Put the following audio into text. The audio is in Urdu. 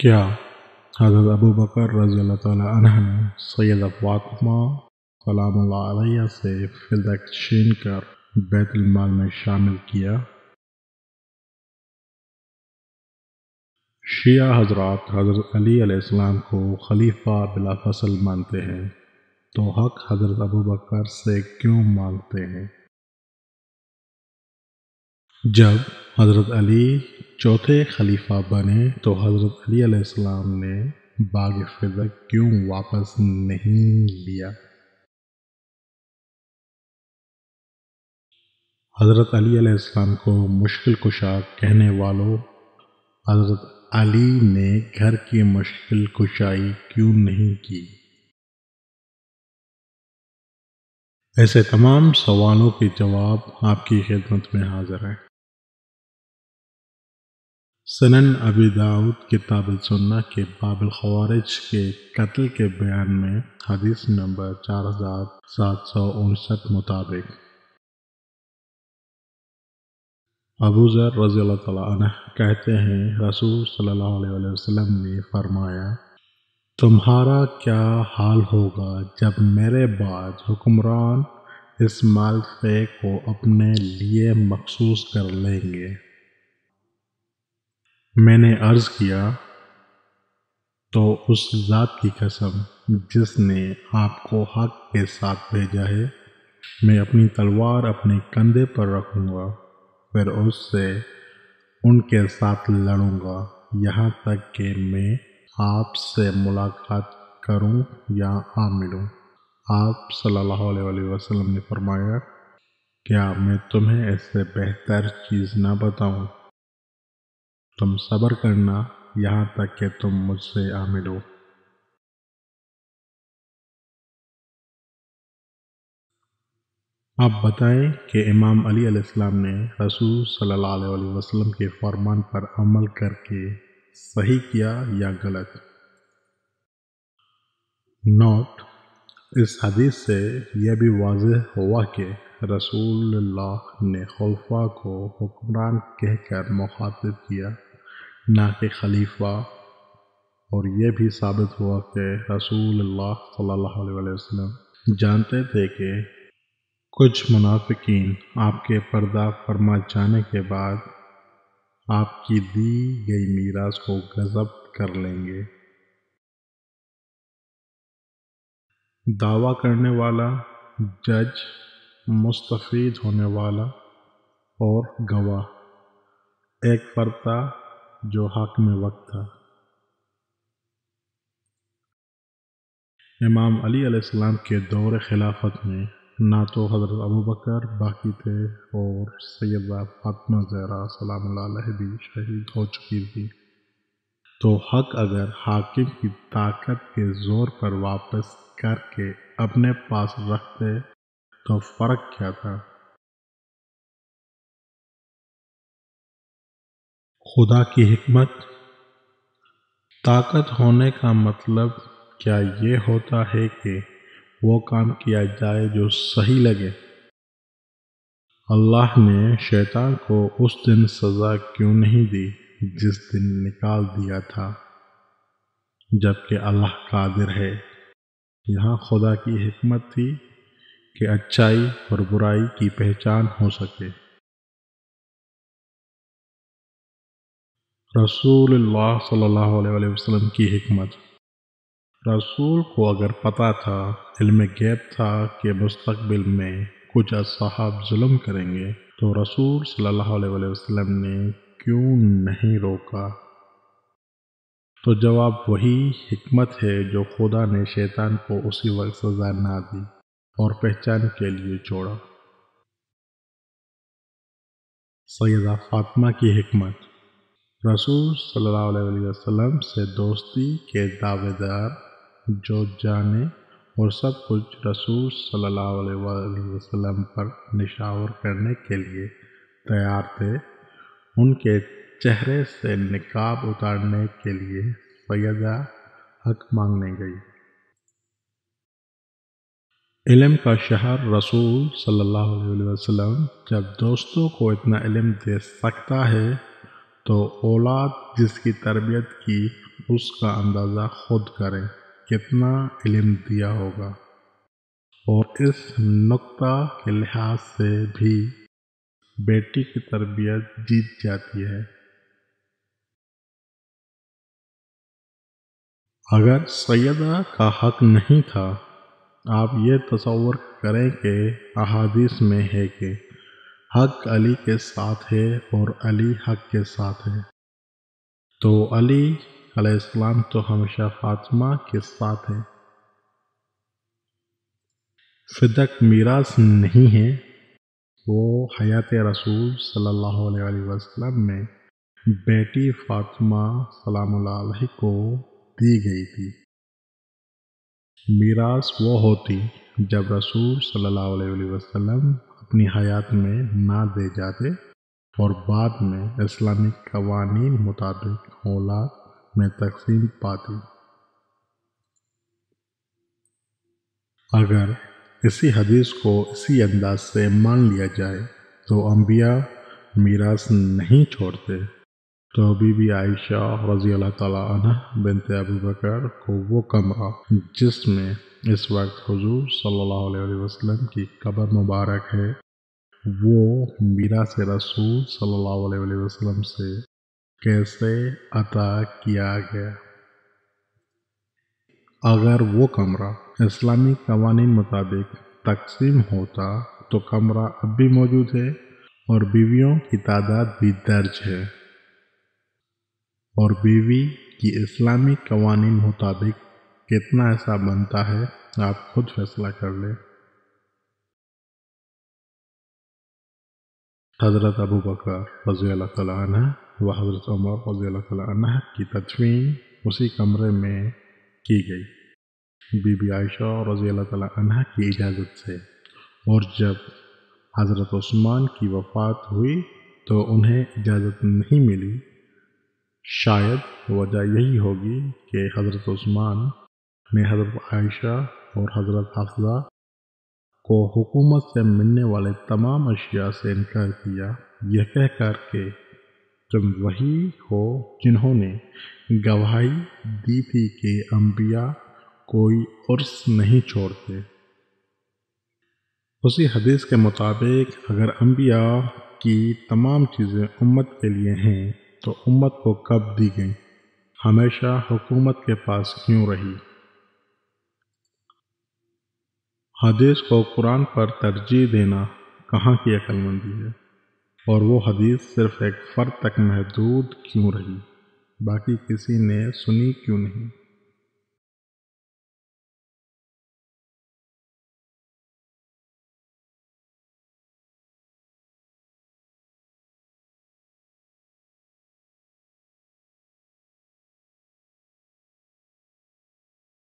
کیا حضرت ابو بکر رضی اللہ تعالیٰ عنہ نے سیدہ فاطمہ سلام اللہ علیہ سے فضہ چھین کر بیت المال میں شامل کیا؟ شیعہ حضرات حضرت علی علیہ السلام کو خلیفہ بلا فصل مانتے ہیں، تو حق حضرت ابو بکر سے کیوں مانگتے ہیں؟ جب حضرت علی چوتھے خلیفہ بنے تو حضرت علی علیہ السلام نے باغ فضہ کیوں واپس نہیں لیا؟ حضرت علی علیہ السلام کو مشکل کشا کہنے والوں، حضرت علی نے گھر کی مشکل کشائی کیوں نہیں کی؟ ایسے تمام سوالوں کے جواب آپ کی خدمت میں حاضر ہیں۔ سنن ابی داؤد کتاب السنہ کے باب الخوارج کے قتل کے بیان میں حدیث نمبر 4759 مطابق ابو ذر رضی اللہ تعالیٰ عنہ کہتے ہیں، رسول صلی اللہ علیہ وسلم نے فرمایا، تمہارا کیا حال ہوگا جب میرے بعد حکمران اس مال فے کو اپنے لیے مخصوص کر لیں گے؟ میں نے عرض کیا، تو اس ذات کی قسم جس نے آپ کو حق کے ساتھ بھیجا ہے، میں اپنی تلوار اپنے کندھے پر رکھوں گا، پھر اس سے ان کے ساتھ لڑوں گا یہاں تک کہ میں آپ سے ملاقات کروں یا آ ملوں۔ آپ صلی اللہ علیہ وسلم نے فرمایا، کیا میں تمہیں اس سے بہتر چیز نہ بتاؤں؟ تم صبر کرنا یہاں تک کہ تم مجھ سے آ ملو۔ آپ بتائیں کہ امام علی علیہ السلام نے رسول صلی اللہ علیہ وسلم کے فرمان پر عمل کر کے صحیح کیا یا غلط؟ نوٹ: اس حدیث سے یہ بھی واضح ہوا کہ رسول اللہ نے خلفاء کو حکمران کہہ کر مخاطب کیا، نہ کہ خلیفہ، اور یہ بھی ثابت ہوا کہ رسول اللہ صلی اللہ علیہ وسلم جانتے تھے کہ کچھ منافقین آپ کے پردہ فرما جانے کے بعد آپ کی دی گئی میراث کو غصب کر لیں گے۔ دعویٰ کرنے والا، جج، مستفید ہونے والا اور گواہ ایک فرد تھا جو حاکم وقت تھا۔ امام علی علیہ السلام کے دور خلافت میں نہ تو حضرت ابو بکر باقی تھے اور سیدہ فاطمہ زہرا سلام اللہ علیہ بھی شہید ہو چکی تھی، تو حق اگر حاکم کی طاقت کے زور پر واپس کر کے اپنے پاس رکھتے تو فرق کیا تھا؟ خدا کی حکمت۔ طاقت ہونے کا مطلب کیا یہ ہوتا ہے کہ وہ کام کیا جائے جو صحیح لگے؟ اللہ نے شیطان کو اس دن سزا کیوں نہیں دی جس دن نکال دیا تھا، جبکہ اللہ قادر ہے؟ یہاں خدا کی حکمت تھی کہ اچائی اور برائی کی پہچان ہو سکے۔ رسول اللہ صلی اللہ علیہ وسلم کی حکمت۔ رسول کو اگر پتہ تھا، علم غیب تھا کہ مستقبل میں کچھ اصحاب ظلم کریں گے، تو رسول صلی اللہ علیہ وسلم نے کیوں نہیں روکا؟ تو جواب وہی حکمت ہے جو خدا نے شیطان کو اسی وقت سزا نہ دی اور پہچان کے لیے چھوڑا۔ سیدہ فاطمہ کی حکمت۔ رسول صلی اللہ علیہ وسلم سے دوستی کے دعوے دار جو جانے اور سب کچھ رسول صلی اللہ علیہ وسلم پر نشاور کرنے کے لیے تیار تھے، ان کے چہرے سے نقاب اتارنے کے لیے سیدہ حق مانگنے گئی۔ علم کا شہر رسول صلی اللہ علیہ وسلم جب دوستوں کو اتنا علم دے سکتا ہے، تو اولاد جس کی تربیت کی اس کا اندازہ خود کریں کتنا علم دیا ہوگا، اور اس نقطہ کے لحاظ سے بھی بیٹی کی تربیت جیت جاتی ہے۔ اگر سیدہ کا حق نہیں تھا، آپ یہ تصور کریں کہ احادیث میں ہے کہ حق علی کے ساتھ ہے اور علی حق کے ساتھ ہے، تو علی علیہ السلام تو ہمیشہ فاطمہ کے ساتھ ہے۔ فدق میراث نہیں ہے، وہ حیات رسول صلی اللہ علیہ وسلم میں بیٹی فاطمہ سلام اللہ علیہ کو دی گئی تھی۔ میراث وہ ہوتی جب رسول صلی اللہ علیہ وسلم اپنی حیات میں نہ دے جاتے اور بعد میں اسلامی قوانین مطابق اولاد میں تقسیم پاتی۔ اگر اسی حدیث کو اسی انداز سے مان لیا جائے تو انبیاء میراث نہیں چھوڑتے، تو بی بی عائشہ رضی اللہ تعالیٰ عنہ بنت ابو بکر کو وہ کمرہ جس میں اس وقت حضور صلی اللہ علیہ وسلم کی قبر مبارک ہے، وہ میراث رسول صلی اللہ علیہ وسلم سے کیسے عطا کیا گیا؟ اگر وہ کمرہ اسلامی قوانین مطابق تقسیم ہوتا تو کمرہ اب بھی موجود ہے اور بیویوں کی تعداد بھی درج ہے، اور بیوی کی اسلامی قوانین مطابق کتنا ایسا بنتا ہے آپ خود فیصلہ کر لیں۔ حضرت ابو بکر رضی اللہ تعالیٰ عنہ و حضرت عمر رضی اللہ تعالیٰ عنہ کی تدفین اسی کمرے میں کی گئی بی بی عائشہ رضی اللہ تعالیٰ عنہ کی اجازت سے، اور جب حضرت عثمان کی وفات ہوئی تو انہیں اجازت نہیں ملی۔ شاید وجہ یہی ہوگی کہ حضرت عثمان نے حضرت عائشہ اور حضرت حفصہ کو حکومت سے ملنے والے تمام اشیاء سے انکار کیا، یہ کہہ کر کہ تم وہی ہو جنہوں نے گواہی دی تھی کہ انبیاء کوئی عرس نہیں چھوڑتے۔ اسی حدیث کے مطابق اگر انبیاء کی تمام چیزیں امت کے لیے ہیں تو امت کو کب دی گئیں؟ ہمیشہ حکومت کے پاس کیوں رہی؟ حدیث کو قرآن پر ترجیح دینا کہاں کی عقل مندی ہے؟ اور وہ حدیث صرف ایک فرد تک محدود کیوں رہی؟ باقی کسی نے سنی کیوں نہیں؟